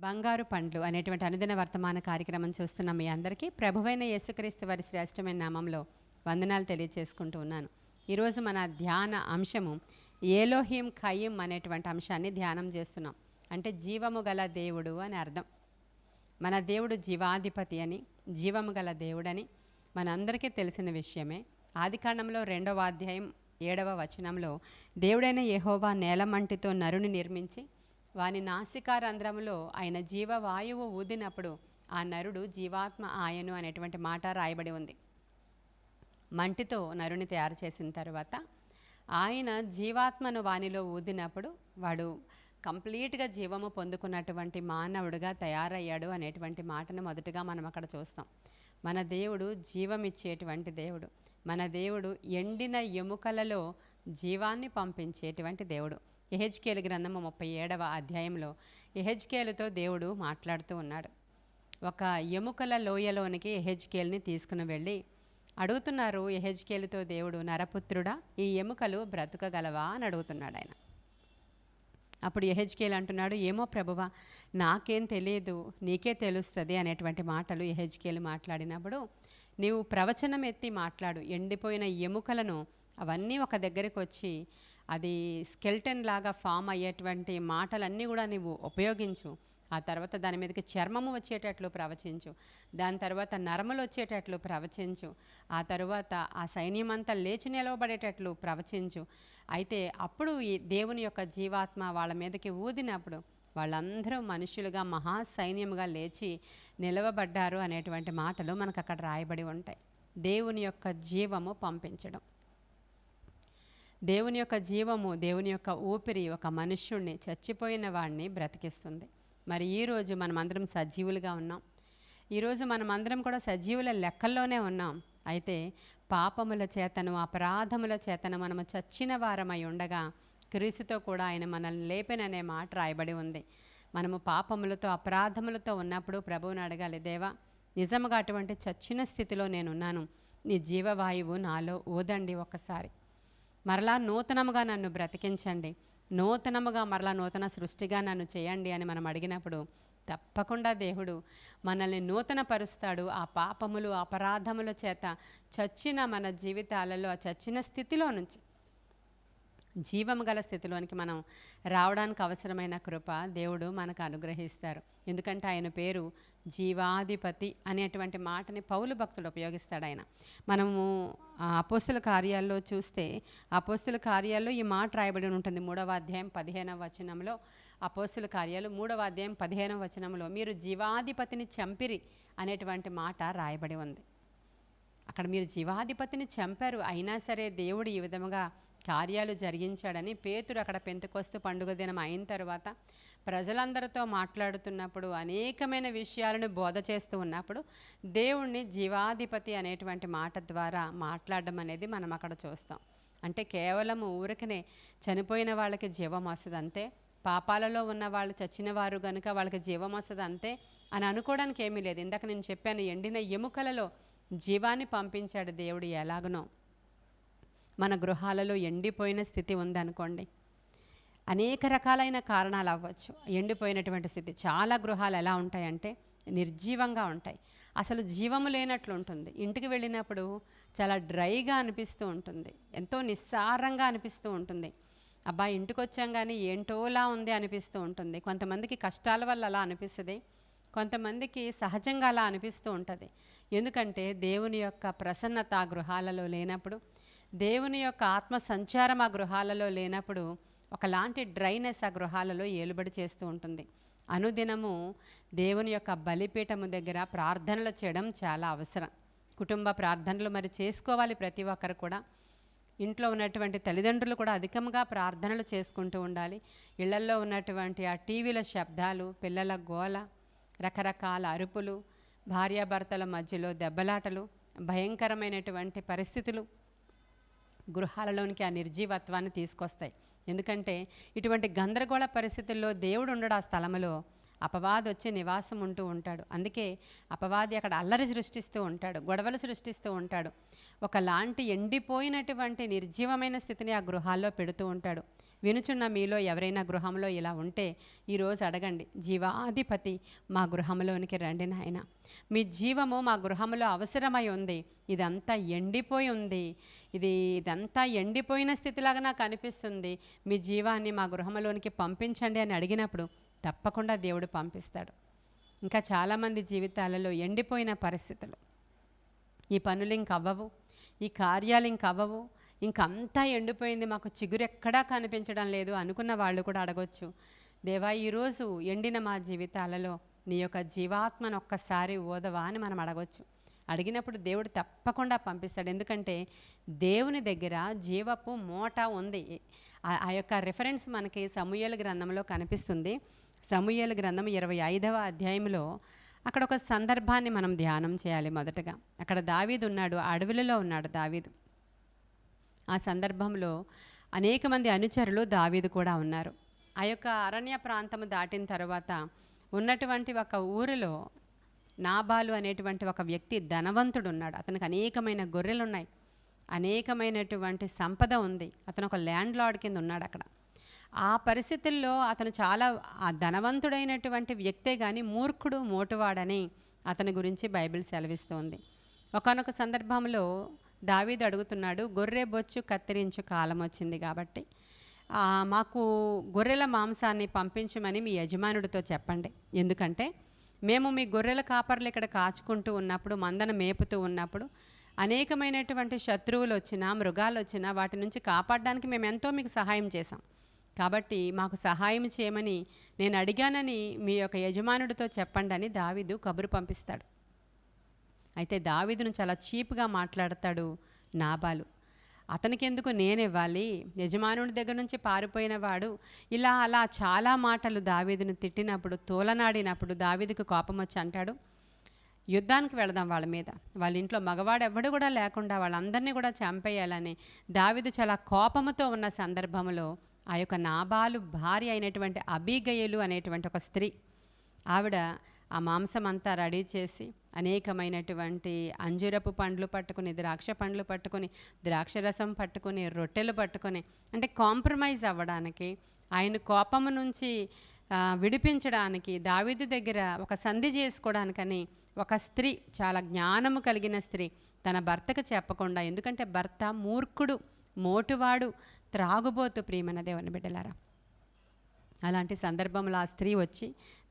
బంగారు పండ్లు అనేటువంటి అనుదిన వర్తమాన కార్యక్రమం చూస్తున్న మీ అందరికీ ప్రభువైన యేసుక్రీస్తు వారి శ్రేష్టమైన నామంలో వందనాలు తెలియజేసుకుంటూ ఉన్నాను. ఈరోజు మన ధ్యాన అంశము ఏలోహిం ఖయీం అనేటువంటి అంశాన్ని ధ్యానం చేస్తున్నాం. అంటే జీవము గల దేవుడు అని అర్థం. మన దేవుడు జీవాధిపతి అని, జీవము గల దేవుడని మనందరికీ తెలిసిన విషయమే. ఆదికాండంలో 2వ అధ్యాయం 7వ వచనంలో దేవుడైన యెహోవా నేలమంటితో నరుని నిర్మించి వాని నాసికారంధ్రములో ఆయన జీవవాయువు ఊదినప్పుడు ఆ నరుడు జీవాత్మ ఆయను అనేటువంటి మాట రాయబడి ఉంది. మంటితో నరుని తయారు చేసిన తర్వాత ఆయన జీవాత్మను వానిలో ఊదినప్పుడు వాడు కంప్లీట్గా జీవము పొందుకున్నటువంటి మానవుడిగా తయారయ్యాడు అనేటువంటి మాటను మొదటగా మనం అక్కడ చూస్తాం. మన దేవుడు జీవమిచ్చేటువంటి దేవుడు. మన దేవుడు ఎండిన ఎముకలలో జీవాన్ని పంపించేటువంటి దేవుడు. యెహెజ్కేలు గ్రంథము 37వ అధ్యాయంలో యెహెజ్కేలుతో దేవుడు మాట్లాడుతూ ఉన్నాడు. ఒక ఎముకల లోయలోనికి యెహెజ్కేలుని తీసుకుని వెళ్ళి అడుగుతున్నారు యెహెజ్కేలుతో దేవుడు, నరపుత్రుడా, ఈ ఎముకలు బ్రతకగలవా అని అడుగుతున్నాడు ఆయన. అప్పుడు యెహెజ్కేలు అంటున్నాడు, ఏమో ప్రభువా, నాకేం తెలియదు, నీకే తెలుస్తుంది అనేటువంటి మాటలు యెహెజ్కేలు మాట్లాడినప్పుడు, నీవు ప్రవచనం ఎత్తి మాట్లాడు, ఎండిపోయిన ఎముకలను అవన్నీ ఒక దగ్గరికి వచ్చి అది స్కెల్టన్ లాగా ఫామ్ అయ్యేటువంటి మాటలన్నీ కూడా నీవు ఉపయోగించు. ఆ తర్వాత దాని మీదకి చర్మము వచ్చేటట్లు ప్రవచించు, దాని తర్వాత నరములు వచ్చేటట్లు ప్రవచించు, ఆ తరువాత ఆ సైన్యమంతా లేచి నిలవబడేటట్లు ప్రవచించు. అయితే అప్పుడు ఈ దేవుని యొక్క జీవాత్మ వాళ్ళ మీదకి ఊదినప్పుడు వాళ్ళందరూ మనుషులుగా మహాసైన్యముగా లేచి నిలవబడ్డారు అనేటువంటి మాటలు మనకు అక్కడ రాయబడి ఉంటాయి. దేవుని యొక్క జీవము పంపించడం, దేవుని యొక్క జీవము, దేవుని యొక్క ఊపిరి ఒక మనుష్యుణ్ణి, చచ్చిపోయిన వాడిని బ్రతికిస్తుంది. మరి ఈరోజు మనమందరం సజీవులుగా ఉన్నాం. ఈరోజు మనమందరం కూడా సజీవుల లెక్కల్లోనే ఉన్నాం. అయితే పాపముల చేతను, అపరాధముల చేతను మనము చచ్చిన వారమై ఉండగా క్రీస్తుతో కూడా ఆయన మనల్ని లేపెననే మాట రాయబడి ఉంది. మనము పాపములతో, అపరాధములతో ఉన్నప్పుడు ప్రభువుని అడగాలి, దేవా, నిజముగా అటువంటి చచ్చిన స్థితిలో నేనున్నాను, నీ జీవవాయువు నాలో ఊదండి, ఒక్కసారి మరలా నూతనముగా నన్ను బ్రతికించండి, నూతనముగా మరలా నూతన సృష్టిగా నన్ను చేయండి అని మనం అడిగినప్పుడు తప్పకుండా దేవుడు మనల్ని నూతన పరుస్తాడు. ఆ పాపములు, అపరాధముల చేత చచ్చిన మన జీవితాలలో, ఆ చచ్చిన స్థితిలో నుంచి జీవము గల స్థితిలోనికి మనం రావడానికి అవసరమైన కృప దేవుడు మనకు అనుగ్రహిస్తారు. ఎందుకంటే ఆయన పేరు జీవాధిపతి అనేటువంటి మాటని పౌలు భక్తుడు ఉపయోగిస్తాడు. ఆయన మనము అపోస్తుల కార్యాల్లో చూస్తే, అపోస్తుల కార్యాల్లో ఈ మాట రాయబడి ఉంటుంది. 3వ అధ్యాయం 15వ వచనంలో, అపోస్తుల కార్యాలు 3వ అధ్యాయం 15వ వచనంలో మీరు జీవాధిపతిని చంపిరి అనేటువంటి మాట రాయబడి ఉంది. అక్కడ మీరు జీవాధిపతిని చంపారు, అయినా సరే దేవుడు ఈ విధముగా కార్యాలు జరిగించాడని పేతురు అక్కడ పెంతెకొస్తు పండుగ దినం అయిన తర్వాత ప్రజలందరితో మాట్లాడుతున్నప్పుడు, అనేకమైన విషయాలను బోధ చేస్తూ ఉన్నప్పుడు దేవుణ్ణి జీవాధిపతి అనేటువంటి మాట ద్వారా మాట్లాడడం అనేది మనం అక్కడ చూస్తాం. అంటే కేవలం ఊరికనే చనిపోయిన వాళ్ళకి జీవం వస్తుంది అంతే, పాపాలలో ఉన్న వాళ్ళు చచ్చిన వారు కనుక వాళ్ళకి జీవం వస్తుంది అంతే అని అనుకోవడానికి ఏమీ లేదు. ఇందాక నేను చెప్పాను, ఎండిన ఎముకలలో జీవాన్ని పంపించాడు దేవుడు. ఎలాగనో మన గృహాలలో ఎండిపోయిన స్థితి ఉందనుకోండి, అనేక రకాలైన కారణాలు అవ్వచ్చు. ఎండిపోయినటువంటి స్థితి చాలా గృహాలు ఎలా ఉంటాయంటే నిర్జీవంగా ఉంటాయి, అసలు జీవము లేనట్లు ఉంటుంది. ఇంటికి వెళ్ళినప్పుడు చాలా డ్రైగా అనిపిస్తూ ఉంటుంది, ఎంతో నిస్సారంగా అనిపిస్తూ ఉంటుంది. అబ్బా, ఇంటికి వచ్చాం కానీ ఏంటోలా ఉంది అనిపిస్తూ ఉంటుంది. కొంతమందికి కష్టాల వల్ల అలా అనిపిస్తుంది, కొంతమందికి సహజంగా అలా అనిపిస్తూ ఉంటుంది. ఎందుకంటే దేవుని యొక్క ప్రసన్నత ఆ గృహాలలో లేనప్పుడు, దేవుని యొక్క ఆత్మ సంచారం ఆ గృహాలలో లేనప్పుడు ఒకలాంటి డ్రైనెస్ ఆ గృహాలలో ఏలుబడి చేస్తూ ఉంటుంది. అనుదినము దేవుని యొక్క బలిపీఠము దగ్గర ప్రార్థనలు చేయడం చాలా అవసరం. కుటుంబ ప్రార్థనలు మరి చేసుకోవాలి ప్రతి ఒక్కరు కూడా. ఇంట్లో ఉన్నటువంటి తల్లిదండ్రులు కూడా అధికంగా ప్రార్థనలు చేసుకుంటూ ఉండాలి. ఇళ్లల్లో ఉన్నటువంటి ఆ టీవీల శబ్దాలు, పిల్లల గోల, రకరకాల అరుపులు, భార్యాభర్తల మధ్యలో దెబ్బలాటలు, భయంకరమైనటువంటి పరిస్థితులు గృహాలలోనికి ఆ నిర్జీవత్వాన్ని తీసుకొస్తాయి. ఎందుకంటే ఇటువంటి గందరగోళ పరిస్థితుల్లో దేవుడు ఉండడు. ఆ స్థలంలో అపవాది వచ్చి నివాసం ఉంటూ ఉంటాడు. అందుకే అపవాది అక్కడ అల్లరి సృష్టిస్తూ ఉంటాడు, గొడవలు సృష్టిస్తూ ఉంటాడు. ఒకలాంటి ఎండిపోయినటువంటి నిర్జీవమైన స్థితిని ఆ గృహాల్లో పెడుతూ ఉంటాడు. వినుచున్న మీలో ఎవరైనా గృహంలో ఇలా ఉంటే ఈరోజు అడగండి, జీవాధిపతి మా గృహంలోనికి రండి నాయన, మీ జీవము మా గృహంలో అవసరమై ఉంది, ఇదంతా ఎండిపోయి ఉంది, ఇదంతా ఎండిపోయిన స్థితిలాగా నాకు అనిపిస్తుంది, మీ జీవాన్ని మా గృహంలోనికి పంపించండి అని అడిగినప్పుడు తప్పకుండా దేవుడు పంపిస్తాడు. ఇంకా చాలామంది జీవితాలలో ఎండిపోయిన పరిస్థితులు, ఈ పనులు ఇంక అవ్వవు, ఈ కార్యాలు ఇంక అవ్వవు, ఇంకంతా ఎండిపోయింది, మాకు చిగురు ఎక్కడా కనిపించడం లేదు అనుకున్న వాళ్ళు కూడా అడగొచ్చు, దేవా ఈరోజు ఎండిన మా జీవితాలలో నీ యొక్క జీవాత్మను ఒక్కసారి ఓదవా అని మనం అడగొచ్చు. అడిగినప్పుడు దేవుడు తప్పకుండా పంపిస్తాడు. ఎందుకంటే దేవుని దగ్గర జీవపు మూట ఉంది. ఆ యొక్క రిఫరెన్స్ మనకి సమూయేలు గ్రంథంలో కనిపిస్తుంది. సమూయేలు గ్రంథం 25వ అధ్యాయంలో అక్కడ ఒక సందర్భాన్ని మనం ధ్యానం చేయాలి. మొదటగా అక్కడ దావీదు ఉన్నాడు, అడవులలో ఉన్నాడు దావీదు. ఆ సందర్భంలో అనేక మంది అనుచరులు దావీదు కూడా ఉన్నారు. ఆ యొక్క అరణ్య ప్రాంతము దాటిన తర్వాత ఉన్నటువంటి ఒక ఊరిలో నాబాలు అనేటువంటి ఒక వ్యక్తి ధనవంతుడు ఉన్నాడు. అతనికి అనేకమైన గొర్రెలు ఉన్నాయి, అనేకమైనటువంటి సంపద ఉంది. అతను ఒక ల్యాండ్ లార్డ్ కింద ఉన్నాడు అక్కడ. ఆ పరిస్థితుల్లో అతను చాలా ధనవంతుడైనటువంటి వ్యక్తే కానీ మూర్ఖుడు మోటువాడని అతని గురించి బైబిల్ సెలవిస్తోంది. ఒకానొక సందర్భంలో దావీదు అడుగుతున్నాడు, గొర్రె బొచ్చు కత్తిరించు కాలం వచ్చింది కాబట్టి మాకు గొర్రెల మాంసాన్ని పంపించమని మీ యజమానుడితో చెప్పండి. ఎందుకంటే మేము మీ గొర్రెల కాపర్లు ఇక్కడ కాచుకుంటూ ఉన్నప్పుడు, మందను మేపుతూ ఉన్నప్పుడు అనేకమైనటువంటి శత్రువులు వచ్చినా, మృగాలు వచ్చినా వాటి నుంచి కాపాడడానికి మేము ఎంతో మీకు సహాయం చేశాం. కాబట్టి మాకు సహాయం చేయమని నేను అడిగానని మీ యొక్క యజమానుడితో చెప్పండి అని దావీదు కబురు పంపిస్తాడు. అయితే దావీదును చాలా చీప్గా మాట్లాడతాడు నాబాలు. అతనికి ఎందుకు నేనివ్వాలి, యజమానుడి దగ్గర నుంచి పారిపోయిన వాడు, ఇలా అలా చాలా మాటలు దావీదును తిట్టినప్పుడు, తోలనాడినప్పుడు దావీదుకు కోపం వచ్చి అంటాడు, యుద్ధానికి వెళదాం వాళ్ళ మీద, వాళ్ళ ఇంట్లో మగవాడు ఎవ్వడు కూడా లేకుండా వాళ్ళందరినీ కూడా చంపేయాలని దావీదు చాలా కోపముతో ఉన్న సందర్భంలో ఆ యొక్క నాబాలు భార్య అయినటువంటి అబీగయలు అనేటువంటి ఒక స్త్రీ, ఆవిడ ఆ మాంసం అంతా రెడీ చేసి అనేకమైనటువంటి అంజూరపు పండ్లు పట్టుకుని, ద్రాక్ష పండ్లు పట్టుకుని, ద్రాక్షరసం పట్టుకుని, రొట్టెలు పట్టుకొని, అంటే కాంప్రమైజ్ అవ్వడానికి, ఆయన కోపము నుంచి విడిపించడానికి, దావీదు దగ్గర ఒక సంధి చేసుకోవడానికని ఒక స్త్రీ, చాలా జ్ఞానము కలిగిన స్త్రీ తన భర్తకు చెప్పకుండా, ఎందుకంటే భర్త మూర్ఖుడు, మోటువాడు, త్రాగుబోతు, ప్రియమైన దేవుని బిడ్డలారా. అలాంటి సందర్భంలో ఆ స్త్రీ వచ్చి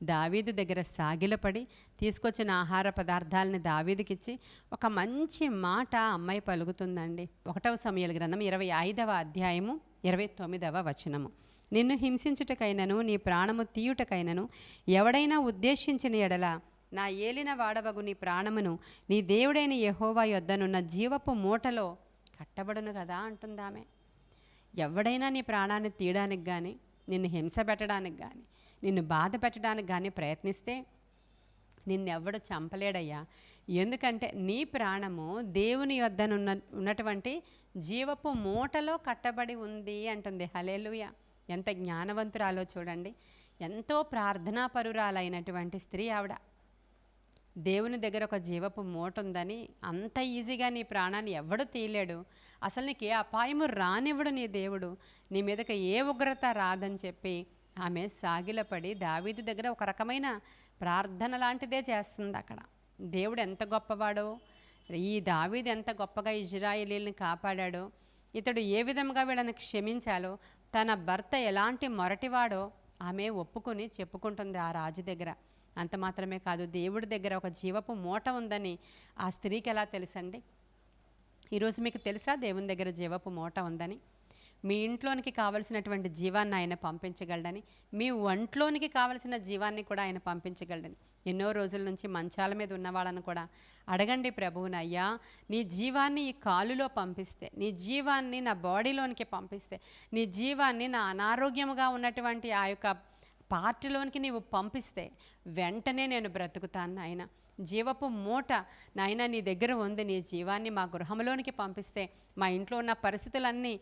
దావీదు దగ్గర సాగిలపడి తీసుకొచ్చిన ఆహార పదార్థాలని దావీదుకిచ్చి ఒక మంచి మాట అమ్మాయి పలుకుతుందండి. 1వ సమూయేలు గ్రంథం 25వ అధ్యాయము 29వ వచనము. నిన్ను హింసించుటకైనను నీ ప్రాణము తీయుటకైనను ఎవడైనా ఉద్దేశించిన ఎడల నా ఏలిన వాడవగు నీ ప్రాణమును నీ దేవుడైన యెహోవా యొద్దనున్న జీవపు మూటలో కట్టబడును కదా అంటుందామె. ఎవడైనా నీ ప్రాణాన్ని తీయడానికి కానీ, నిన్ను హింస పెట్టడానికి కానీ, నిన్ను బాధ పెట్టడానికి కానీ ప్రయత్నిస్తే నిన్నెవ్వడు చంపలేడయ్యా. ఎందుకంటే నీ ప్రాణము దేవుని ఉన్నటువంటి జీవపు మూటలో కట్టబడి ఉంది అంటుంది. హల్లెలూయా. ఎంత జ్ఞానవంతురాలో చూడండి. ఎంతో ప్రార్థనాపరురాలైనటువంటి స్త్రీ ఆవిడ. దేవుని దగ్గర ఒక జీవపు మూట ఉందని అంత ఈజీగా నీ ప్రాణాన్ని ఎవడు తీయలేడు. అసలు నీకు ఏ అపాయము రానివ్వడు నీ దేవుడు, నీ మీదకి ఏ ఉగ్రత రాదని చెప్పి ఆమె సాగిలపడి దావీదు దగ్గర ఒక రకమైన ప్రార్థన లాంటిదే చేస్తుంది. అక్కడ దేవుడు ఎంత గొప్పవాడో, ఈ దావీదు ఎంత గొప్పగా ఇజ్రాయేలీలను కాపాడాడో, ఇతడు ఏ విధంగా వీళ్ళని క్షమించాలో, తన భర్త ఎలాంటి మొరటివాడో ఆమె ఒప్పుకొని చెప్పుకుంటుంది ఆ రాజు దగ్గర. అంత మాత్రమే కాదు, దేవుడి దగ్గర ఒక జీవపు మూట ఉందని ఆ స్త్రీకి ఎలా తెలుసండి? ఈరోజు మీకు తెలుసా దేవుని దగ్గర జీవపు మూట ఉందని? మీ ఇంట్లోనికి కావలసినటువంటి జీవాన్ని ఆయన పంపించగలడని, మీ ఒంట్లోనికి కావలసిన జీవాన్ని కూడా ఆయన పంపించగలడని. ఎన్నో రోజుల నుంచి మంచాల మీద ఉన్న వాళ్ళని కూడా అడగండి ప్రభువుని, అయ్యా నీ జీవాన్ని ఈ కాలులో పంపిస్తే, నీ జీవాన్ని నా బాడీలోనికి పంపిస్తే, నీ జీవాన్ని నా అనారోగ్యముగా ఉన్నటువంటి ఆ యొక్క పార్టీలోనికి నీవు పంపిస్తే వెంటనే నేను బ్రతుకుతాను నాయన. జీవపు మూట నాయన నీ దగ్గర ఉంది, నీ జీవాన్ని మా గృహంలోనికి పంపిస్తే మా ఇంట్లో ఉన్న పరిస్థితులన్నీ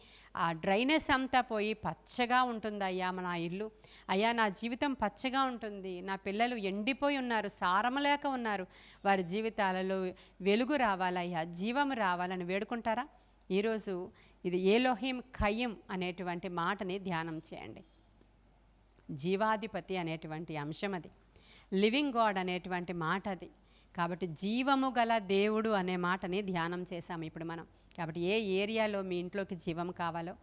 ఆ డ్రైనెస్ అంతా పోయి పచ్చగా ఉంటుంది అయ్యా నా ఇల్లు. అయ్యా నా జీవితం పచ్చగా ఉంటుంది, నా పిల్లలు ఎండిపోయి ఉన్నారు, సారము లేక ఉన్నారు, వారి జీవితాలలో వెలుగు రావాలయ్యా, జీవము రావాలని వేడుకుంటారా? ఈరోజు ఇది ఏలోహిం కయ్యం అనేటువంటి మాటని ధ్యానం చేయండి. జీవాధిపతి అనేటువంటి అంశం అది, లివింగ్ గాడ్ అనేటువంటి మాట అది. కాబట్టి జీవము గల దేవుడు అనే మాటని ధ్యానం చేశాము ఇప్పుడు మనం. కాబట్టి ఏ ఏరియాలో మీ ఇంట్లోకి జీవం కావాలో,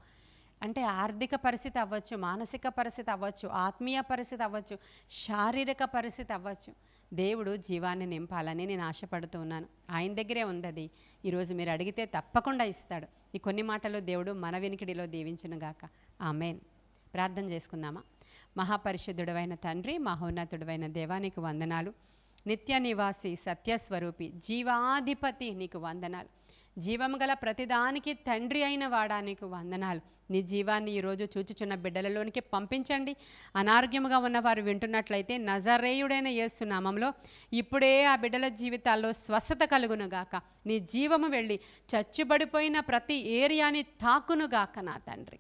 అంటే ఆర్థిక పరిస్థితి అవ్వచ్చు, మానసిక పరిస్థితి అవ్వచ్చు, ఆత్మీయ పరిస్థితి అవ్వచ్చు, శారీరక పరిస్థితి అవ్వచ్చు, దేవుడు జీవాన్ని నింపాలని నేను ఆశపడుతూ ఉన్నాను. ఆయన దగ్గరే ఉంది అది. ఈరోజు మీరు అడిగితే తప్పకుండా ఇస్తాడు. ఈ కొన్ని మాటలు దేవుడు మన వినికిడిలో దీవించునుగాక. ఆమేన్. ప్రార్థన చేసుకుందామా? మహాపరిశుద్ధుడవైన తండ్రి, మహోన్నతుడవైన దేవా, నీకు వందనాలు. నిత్య నివాసి, సత్యస్వరూపి, జీవాధిపతి, నీకు వందనాలు. జీవము గల ప్రతిదానికి తండ్రి అయిన వాడా, నీకు వందనాలు. నీ జీవాన్ని ఈరోజు చూచుచున్న బిడ్డలలోనికి పంపించండి. అనారోగ్యముగా ఉన్నవారు వింటున్నట్లయితే నజరేయుడైన యేసు నామములో ఇప్పుడే ఆ బిడ్డల జీవితాల్లో స్వస్థత కలుగునుగాక. నీ జీవము వెళ్ళి చచ్చుబడిపోయిన ప్రతి ఏరియాని తాకునుగాక నా తండ్రి.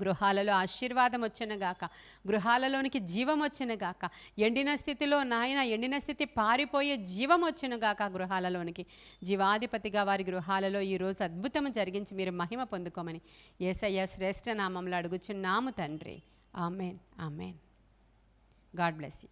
గృహాలలో ఆశీర్వాదం వచ్చునుగాక, గృహాలలోనికి జీవం వచ్చునుగాక. ఎండిన స్థితిలో నాయన, ఎండిన స్థితి పారిపోయే జీవం వచ్చునుగాక గృహాలలోనికి. జీవాధిపతిగా వారి గృహాలలో ఈరోజు అద్భుతం జరిగించి మీరు మహిమ పొందుకోమని యేసయ్య శ్రేష్ఠ నామంలో అడుగుచున్నాము తండ్రి. Amen, amen. God bless you.